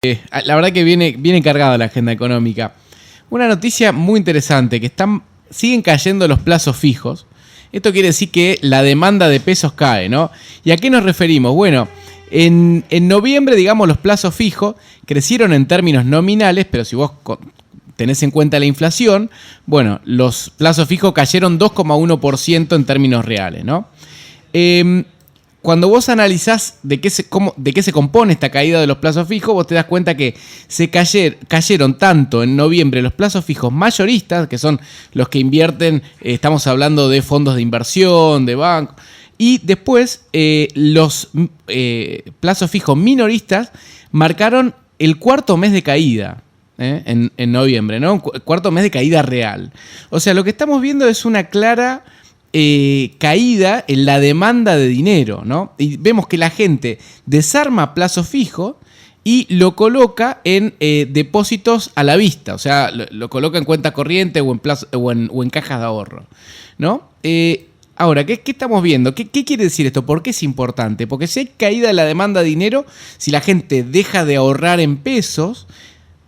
La verdad que viene cargada la agenda económica. Una noticia muy interesante, que siguen cayendo los plazos fijos. Esto quiere decir que la demanda de pesos cae, ¿no? ¿Y a qué nos referimos? Bueno, en noviembre, digamos, los plazos fijos crecieron en términos nominales, pero si vos tenés en cuenta la inflación, bueno, los plazos fijos cayeron 2,1% en términos reales, ¿no? Cuando vos analizás de qué se compone esta caída de los plazos fijos, vos te das cuenta que cayeron tanto en noviembre los plazos fijos mayoristas, que son los que invierten, estamos hablando de fondos de inversión, de bancos, y después los plazos fijos minoristas marcaron el cuarto mes de caída. En noviembre, ¿no? Cuarto mes de caída real. O sea, lo que estamos viendo es una clara caída en la demanda de dinero, ¿no? Y vemos que la gente desarma plazo fijo y lo coloca en depósitos a la vista, o sea, lo coloca en cuenta corriente o en cajas de ahorro, ¿no? Ahora, ¿qué estamos viendo? ¿Qué quiere decir esto? ¿Por qué es importante? Porque si hay caída en la demanda de dinero, si la gente deja de ahorrar en pesos,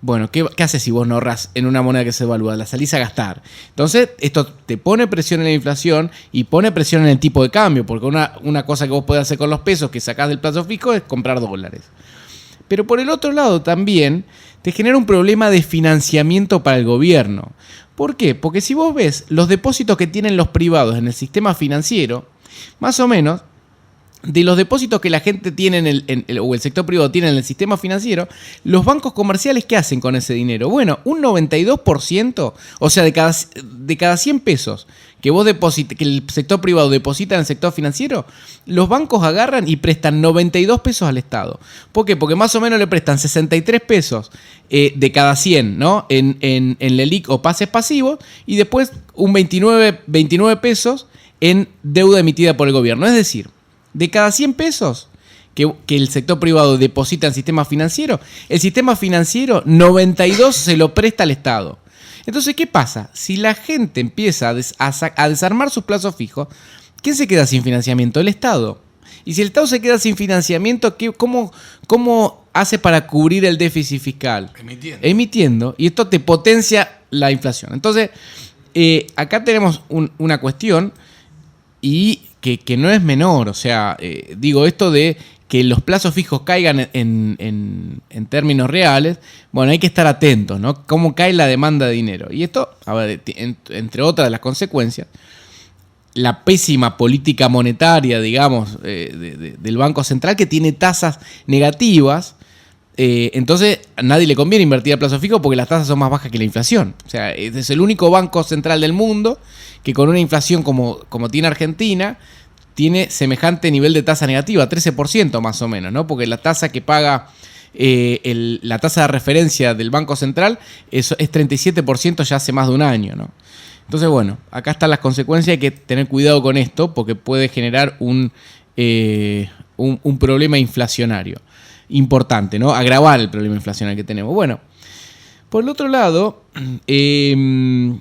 bueno, ¿qué haces si vos no ahorrás en una moneda que se devalúa? La salís a gastar. Entonces, esto te pone presión en la inflación y pone presión en el tipo de cambio, porque una cosa que vos podés hacer con los pesos que sacás del plazo fijo es comprar dólares. Pero por el otro lado también te genera un problema de financiamiento para el gobierno. ¿Por qué? Porque si vos ves los depósitos que tienen los privados en el sistema financiero, más o menos, de los depósitos que la gente tiene o el sector privado tiene en el sistema financiero, los bancos comerciales, ¿qué hacen con ese dinero? Bueno, un 92%, o sea, de cada 100 pesos que que el sector privado deposita en el sector financiero, los bancos agarran y prestan 92 pesos al Estado. ¿Por qué? Porque más o menos le prestan 63 pesos de cada 100, ¿no? En LELIQ o pases pasivos, y después un 29 pesos en deuda emitida por el gobierno. Es decir, de cada 100 pesos que el sector privado deposita en el sistema financiero 92 se lo presta al Estado. Entonces, ¿qué pasa? Si la gente empieza a desarmar sus plazos fijos, ¿quién se queda sin financiamiento? El Estado. Y si el Estado se queda sin financiamiento, ¿cómo hace para cubrir el déficit fiscal? Emitiendo. Y esto te potencia la inflación. Entonces, acá tenemos una cuestión y que no es menor. O sea, digo, esto de que los plazos fijos caigan en términos reales, bueno, hay que estar atentos, ¿no? Cómo cae la demanda de dinero. Y esto, a ver, entre otras de las consecuencias, la pésima política monetaria, digamos, del Banco Central, que tiene tasas negativas. Entonces a nadie le conviene invertir a plazo fijo porque las tasas son más bajas que la inflación. O sea, es el único banco central del mundo que con una inflación como tiene Argentina tiene semejante nivel de tasa negativa, 13% más o menos, ¿no? Porque la tasa que paga la tasa de referencia del Banco Central es 37% ya hace más de un año, ¿no? Entonces, bueno, acá están las consecuencias. Hay que tener cuidado con esto porque puede generar un problema inflacionario importante, ¿no? Agravar el problema inflacionario que tenemos. Bueno, por el otro lado, el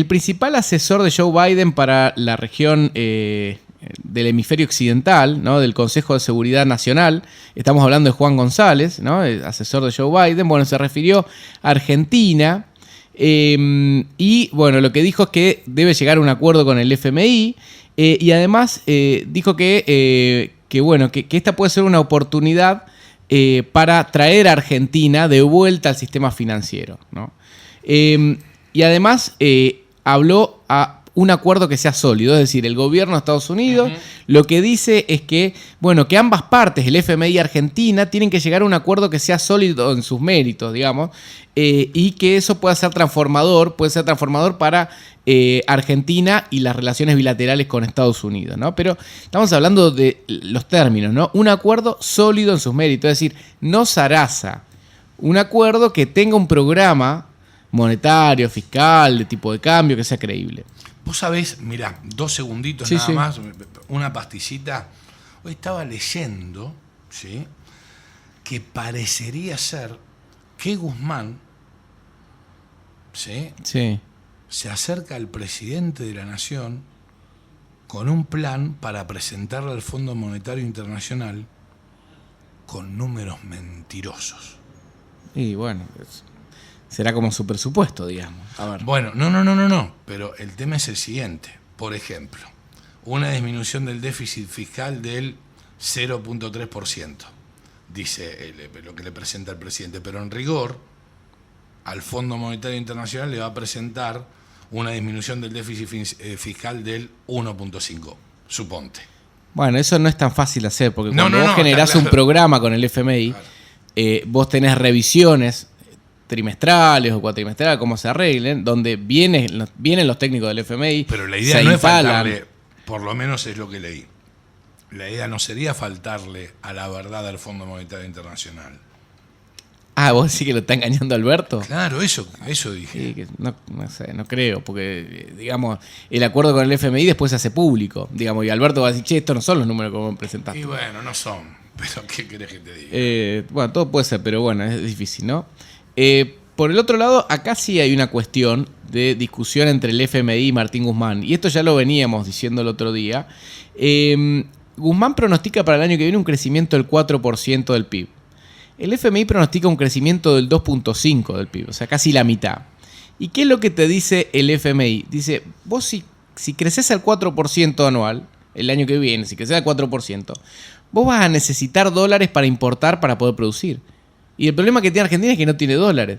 principal asesor de Joe Biden para la región del hemisferio occidental, ¿no? Del Consejo de Seguridad Nacional, estamos hablando de Juan González, ¿no? El asesor de Joe Biden, bueno, se refirió a Argentina y, bueno, lo que dijo es que debe llegar a un acuerdo con el FMI y además dijo que esta puede ser una oportunidad para traer a Argentina de vuelta al sistema financiero, ¿no? Y además habló a un acuerdo que sea sólido, es decir, el gobierno de Estados Unidos lo que dice es que, bueno, que ambas partes, el FMI y Argentina, tienen que llegar a un acuerdo que sea sólido en sus méritos, digamos, y que eso puede ser transformador para Argentina y las relaciones bilaterales con Estados Unidos, ¿no? Pero estamos hablando de los términos, ¿no? Un acuerdo sólido en sus méritos, es decir, no zaraza. Un acuerdo que tenga un programa monetario, fiscal, de tipo de cambio, que sea creíble. Vos sabés, mirá, 2 segunditos sí, nada sí. más, una pastillita. Hoy estaba leyendo, ¿sí?, que parecería ser que Guzmán, ¿sí?, se acerca al presidente de la Nación con un plan para presentarle al Fondo Monetario Internacional con números mentirosos. Y bueno, será como su presupuesto, digamos. A ver. Bueno, no. Pero el tema es el siguiente. Por ejemplo, una disminución del déficit fiscal del 0,3%, dice lo que le presenta el presidente. Pero en rigor, al Fondo Monetario Internacional le va a presentar una disminución del déficit fiscal del 1,5%, suponte. Bueno, eso no es tan fácil hacer, porque cuando vos generás un programa con el FMI, claro, vos tenés revisiones trimestrales o cuatrimestrales, como se arreglen, donde vienen los técnicos del FMI. Pero la idea no es faltarle, por lo menos es lo que leí. La idea no sería faltarle a la verdad al Fondo Monetario Internacional. Ah, ¿vos decís que lo está engañando Alberto? Claro, eso dije. Sí, que no sé, no creo, porque, digamos, el acuerdo con el FMI después se hace público, digamos, y Alberto va a decir, che, estos no son los números que vos me presentaste. Y bueno, no son, pero ¿qué querés que te diga? Bueno, todo puede ser, pero bueno, es difícil, ¿no? Por el otro lado, acá sí hay una cuestión de discusión entre el FMI y Martín Guzmán, y esto ya lo veníamos diciendo el otro día. Guzmán pronostica para el año que viene un crecimiento del 4% del PIB. El FMI pronostica un crecimiento del 2,5% del PIB, o sea, casi la mitad. ¿Y qué es lo que te dice el FMI? Dice, vos si creces al 4% anual, el año que viene, si creces al 4%, vos vas a necesitar dólares para importar para poder producir. Y el problema que tiene Argentina es que no tiene dólares.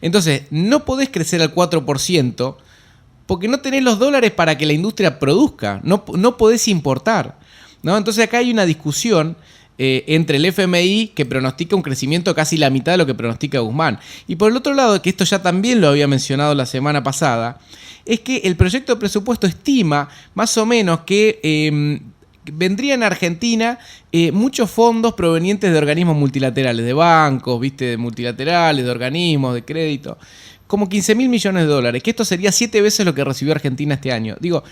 Entonces, no podés crecer al 4% porque no tenés los dólares para que la industria produzca. No podés importar, ¿no? Entonces acá hay una discusión entre el FMI, que pronostica un crecimiento casi la mitad de lo que pronostica Guzmán. Y por el otro lado, que esto ya también lo había mencionado la semana pasada, es que el proyecto de presupuesto estima más o menos que vendría en Argentina muchos fondos provenientes de organismos multilaterales, de bancos, ¿viste? De multilaterales, de organismos, de crédito, como 15.000 millones de dólares, que esto sería 7 veces lo que recibió Argentina este año. Digo,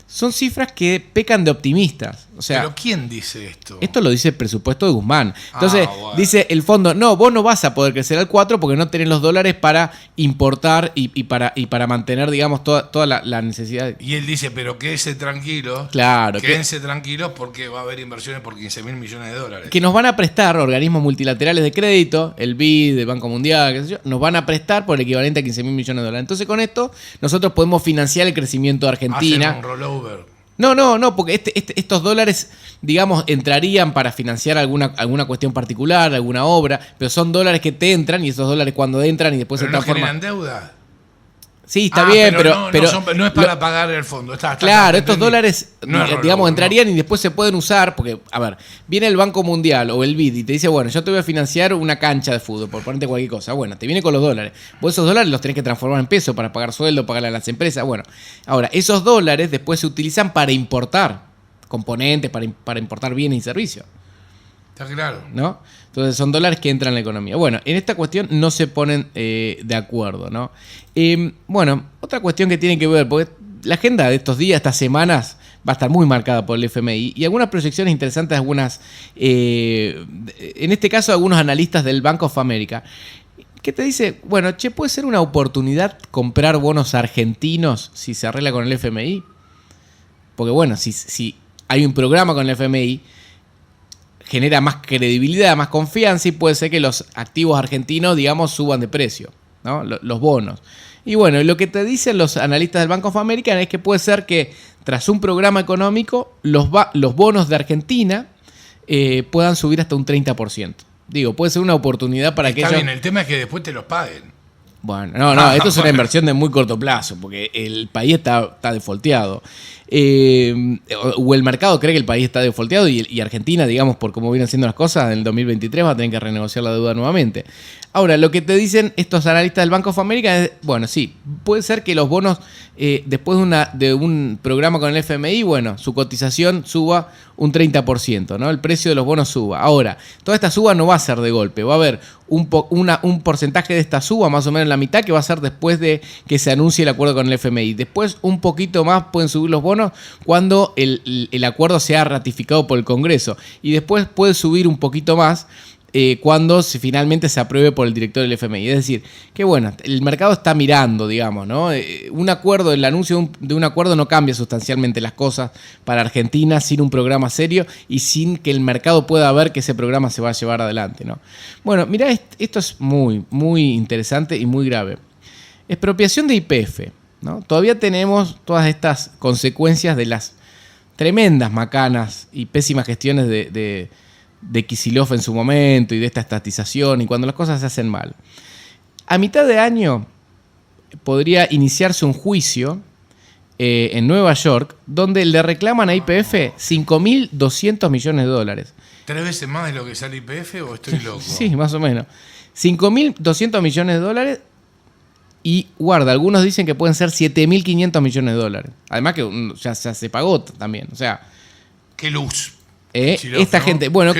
son cifras que pecan de optimistas. O sea, ¿pero quién dice esto? Esto lo dice el presupuesto de Guzmán. Entonces, bueno, dice el fondo, no, vos no vas a poder crecer al 4 porque no tenés los dólares para importar y para mantener, digamos, toda la necesidad. Y él dice, pero quédense tranquilos. Claro. Quédense tranquilos porque va a haber inversiones por 15.000 millones de dólares. Que nos van a prestar organismos multilaterales de crédito, el BID, el Banco Mundial, qué sé yo, nos van a prestar por el equivalente a 15.000 millones de dólares. Entonces, con esto, nosotros podemos financiar el crecimiento de Argentina. Hacen un rollover. No, porque estos dólares, digamos, entrarían para financiar alguna cuestión particular, alguna obra, pero son dólares que te entran y esos dólares cuando entran y después ¿pero se no transforman. generan deuda? Sí, está bien, pero no es para pagar el fondo. Claro, estos dólares, no digamos, entrarían y después se pueden usar, porque, a ver, viene el Banco Mundial o el BID y te dice, bueno, yo te voy a financiar una cancha de fútbol, por ponerte cualquier cosa. Bueno, te viene con los dólares. Vos esos dólares los tenés que transformar en pesos para pagar sueldo, pagarle a las empresas. Bueno, ahora, esos dólares después se utilizan para importar componentes, para importar bienes y servicios. Está claro. ¿No? Entonces son dólares que entran en la economía. Bueno, en esta cuestión no se ponen de acuerdo, ¿no? Bueno, otra cuestión que tiene que ver, porque la agenda de estos días, estas semanas, va a estar muy marcada por el FMI y algunas proyecciones interesantes, en este caso algunos analistas del Bank of America, que te dice, bueno, che, puede ser una oportunidad comprar bonos argentinos si se arregla con el FMI. Porque bueno, si hay un programa con el FMI, genera más credibilidad, más confianza y puede ser que los activos argentinos, digamos, suban de precio, ¿no? Los bonos. Y bueno, lo que te dicen los analistas del Bank of America es que puede ser que tras un programa económico los bonos de Argentina puedan subir hasta un 30%. Digo, puede ser una oportunidad para que Está ellos... bien, el tema es que después te los paguen. Bueno, esto es una inversión de muy corto plazo, porque el país está defolteado. O el mercado cree que el país está defolteado y Argentina, digamos, por cómo vienen haciendo las cosas, en el 2023 va a tener que renegociar la deuda nuevamente. Ahora, lo que te dicen estos analistas del Banco of America es, bueno, sí, puede ser que los bonos, después de un programa con el FMI, bueno, su cotización suba un 30%, ¿no? El precio de los bonos suba. Ahora, toda esta suba no va a ser de golpe, va a haber un porcentaje de esta suba, más o menos la mitad, que va a ser después de que se anuncie el acuerdo con el FMI. Después, un poquito más pueden subir los bonos cuando el acuerdo sea ratificado por el Congreso. Y después puede subir un poquito más cuando finalmente se apruebe por el director del FMI. Es decir, que bueno, el mercado está mirando, digamos, ¿no? Un acuerdo, el anuncio de un acuerdo no cambia sustancialmente las cosas para Argentina sin un programa serio y sin que el mercado pueda ver que ese programa se va a llevar adelante, ¿no? Bueno, mirá, esto es muy, muy interesante y muy grave. Expropiación de YPF, ¿no? Todavía tenemos todas estas consecuencias de las tremendas macanas y pésimas gestiones de Kicillof en su momento y de esta estatización y cuando las cosas se hacen mal. A mitad de año podría iniciarse un juicio en Nueva York donde le reclaman a YPF 5.200 millones de dólares. ¿3 veces más de lo que sale YPF o estoy loco? Sí, más o menos. 5.200 millones de dólares y guarda, algunos dicen que pueden ser 7.500 millones de dólares. Además que ya se pagó también, o sea... ¡Qué luz! Esta gente, bueno,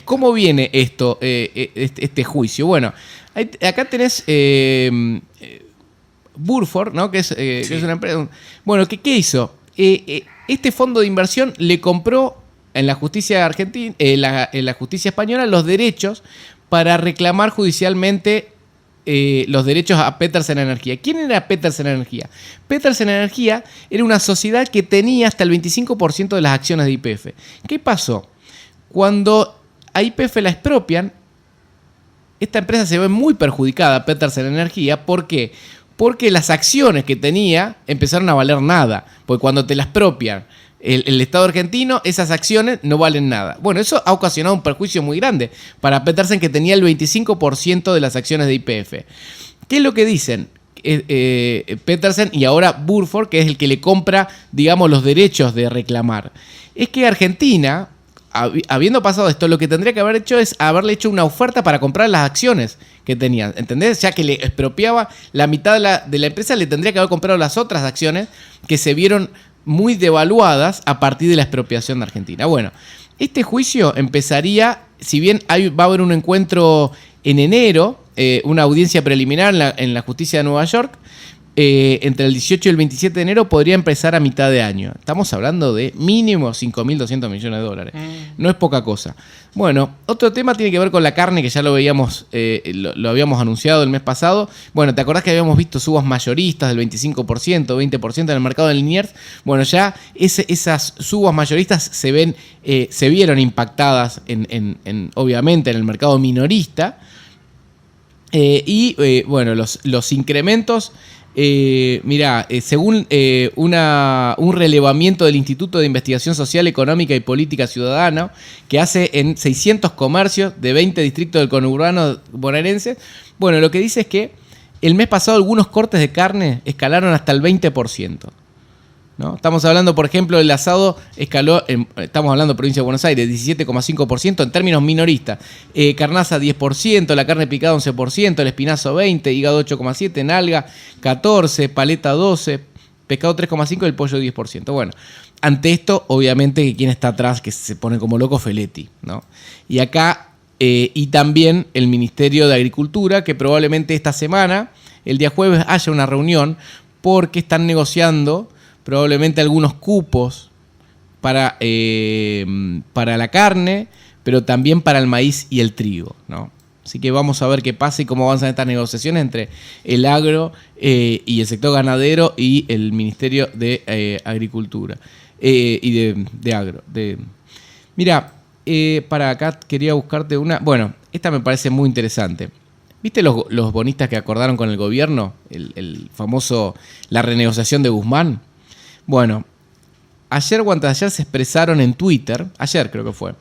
¿cómo viene esto, este juicio? Bueno, acá tenés Burford, ¿no? Que es una empresa. Bueno, ¿qué hizo? Este fondo de inversión le compró en la justicia argentina, en la justicia española, los derechos para reclamar judicialmente los derechos a Petersen Energía. ¿Quién era Petersen Energía? Petersen Energía era una sociedad que tenía hasta el 25% de las acciones de YPF. ¿Qué pasó? Cuando a YPF la expropian, esta empresa se ve muy perjudicada, Petersen Energía. ¿Por qué? Porque las acciones que tenía empezaron a valer nada. Porque cuando te las expropian el Estado argentino, esas acciones no valen nada. Bueno, eso ha ocasionado un perjuicio muy grande para Petersen, que tenía el 25% de las acciones de YPF. ¿Qué es lo que dicen? Petersen y ahora Burford, que es el que le compra, digamos, los derechos de reclamar. Es que Argentina, habiendo pasado esto, lo que tendría que haber hecho es haberle hecho una oferta para comprar las acciones que tenía, ¿entendés? Ya que le expropiaba la mitad de la empresa, le tendría que haber comprado las otras acciones que se vieron muy devaluadas a partir de la expropiación de Argentina. Bueno, este juicio empezaría, si bien va a haber un encuentro en enero, una audiencia preliminar en la justicia de Nueva York, entre el 18 y el 27 de enero podría empezar a mitad de año. Estamos hablando de mínimo 5.200 millones de dólares. No es poca cosa. Bueno, otro tema tiene que ver con la carne, que ya lo veíamos, lo habíamos anunciado el mes pasado. Bueno, ¿te acordás que habíamos visto subas mayoristas del 25%, 20% en el mercado de Liniers? Bueno, ya esas subas mayoristas se vieron impactadas obviamente en el mercado minorista. Bueno, los incrementos... según un relevamiento del Instituto de Investigación Social, Económica y Política Ciudadana, que hace en 600 comercios de 20 distritos del conurbano bonaerense, bueno, lo que dice es que el mes pasado algunos cortes de carne escalaron hasta el 20%. ¿No? Estamos hablando, por ejemplo, el asado escaló, estamos hablando de provincia de Buenos Aires, 17,5% en términos minoristas. Carnaza 10%, la carne picada 11%, el espinazo 20%, hígado 8,7%, nalga 14%, paleta 12%, pescado 3,5% y el pollo 10%. Bueno, ante esto, obviamente, ¿quién está atrás? Que se pone como loco, Feletti, ¿no? Y acá, y también el Ministerio de Agricultura, que probablemente esta semana, el día jueves, haya una reunión porque están negociando probablemente algunos cupos para la carne, pero también para el maíz y el trigo, ¿no? Así que vamos a ver qué pasa y cómo avanzan estas negociaciones entre el agro y el sector ganadero y el Ministerio de Agricultura y de agro. Mira, para acá quería buscarte una... Bueno, esta me parece muy interesante. ¿Viste los bonistas que acordaron con el gobierno? El famoso, la renegociación de Guzmán. Bueno, ayer o antes de ayer se expresaron en Twitter, ayer creo que fue,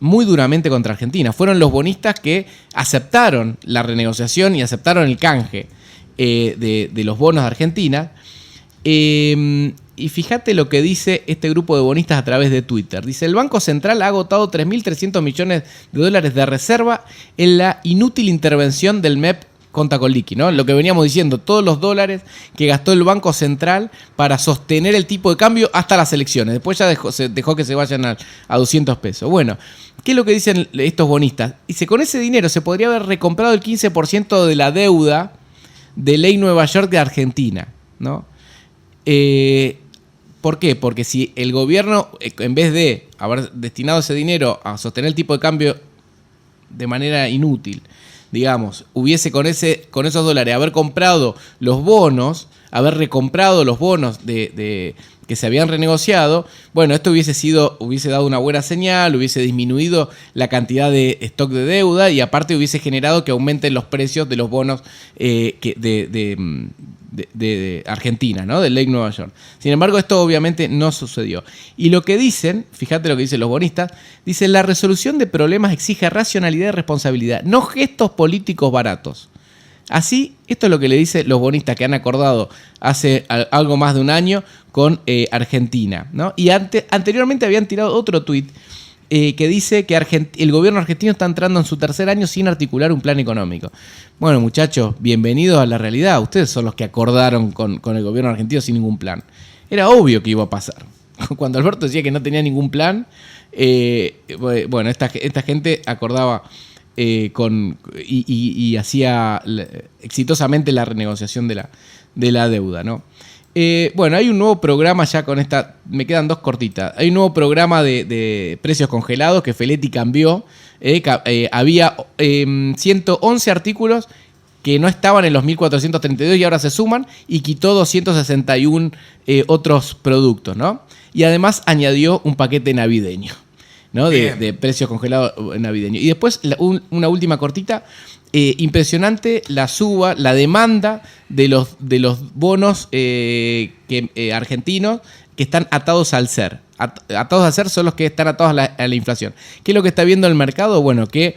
muy duramente contra Argentina. Fueron los bonistas que aceptaron la renegociación y aceptaron el canje de los bonos de Argentina. Y fíjate lo que dice este grupo de bonistas a través de Twitter. Dice: el Banco Central ha agotado 3.300 millones de dólares de reserva en la inútil intervención del MEP contra con liqui, ¿no? Lo que veníamos diciendo, todos los dólares que gastó el Banco Central para sostener el tipo de cambio hasta las elecciones. Después ya dejó que se vayan a 200 pesos. Bueno, ¿qué es lo que dicen estos bonistas? Dice, con ese dinero se podría haber recomprado el 15% de la deuda de Ley Nueva York de Argentina, ¿no? ¿Por qué? Porque si el gobierno, en vez de haber destinado ese dinero a sostener el tipo de cambio de manera inútil. Digamos, hubiese con esos dólares haber comprado los bonos, haber recomprado los bonos que se habían renegociado, bueno, esto hubiese dado una buena señal, hubiese disminuido la cantidad de stock de deuda y aparte hubiese generado que aumenten los precios de los bonos de Argentina, ¿no? Del Lake Nueva York. Sin embargo, esto obviamente no sucedió. Y lo que dicen, fíjate lo que dicen los bonistas, dicen la resolución de problemas exige racionalidad y responsabilidad, no gestos políticos baratos. Así, esto es lo que le dicen los bonistas que han acordado hace algo más de un año con Argentina, ¿no? Y anteriormente habían tirado otro tuit que dice que el gobierno argentino está entrando en su tercer año sin articular un plan económico. Bueno, muchachos, bienvenidos a la realidad. Ustedes son los que acordaron con el gobierno argentino sin ningún plan. Era obvio que iba a pasar. Cuando Alberto decía que no tenía ningún plan, bueno, esta gente acordaba y hacía exitosamente la renegociación de la deuda, ¿no? Bueno, hay un nuevo programa ya con esta, me quedan dos cortitas. Hay un nuevo programa de precios congelados que Feletti cambió. Había 111 artículos que no estaban en los 1432 y ahora se suman y quitó 261 otros productos, ¿no? Y además añadió un paquete navideño, ¿no? De precios congelados navideños. Y después una última cortita. Impresionante la demanda de los bonos argentinos que están atados al SER. Atados al SER son los que están atados a la inflación. ¿Qué es lo que está viendo el mercado? Bueno, que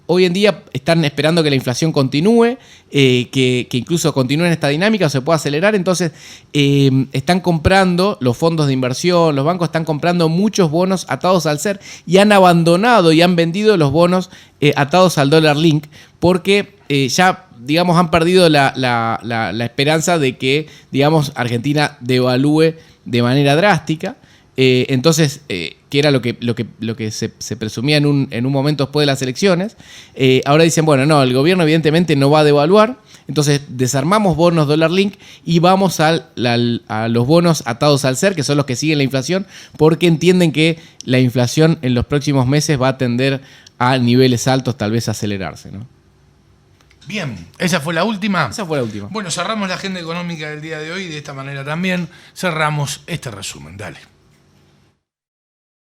hoy en día están esperando que la inflación continúe, que incluso continúe en esta dinámica o se pueda acelerar. Entonces, están comprando los fondos de inversión, los bancos están comprando muchos bonos atados al SER y han abandonado y han vendido los bonos atados al dólar link porque ya, digamos, han perdido la esperanza de que, digamos, Argentina devalúe de manera drástica. Entonces, que era lo que se presumía en un momento después de las elecciones, ahora dicen, bueno, no, el gobierno evidentemente no va a devaluar, entonces desarmamos bonos dólar link y vamos a los bonos atados al SER, que son los que siguen la inflación, porque entienden que la inflación en los próximos meses va a tender a niveles altos, tal vez a acelerarse, ¿no? Bien, ¿esa fue la última? Esa fue la última. Bueno, cerramos la agenda económica del día de hoy y de esta manera también cerramos este resumen. Dale.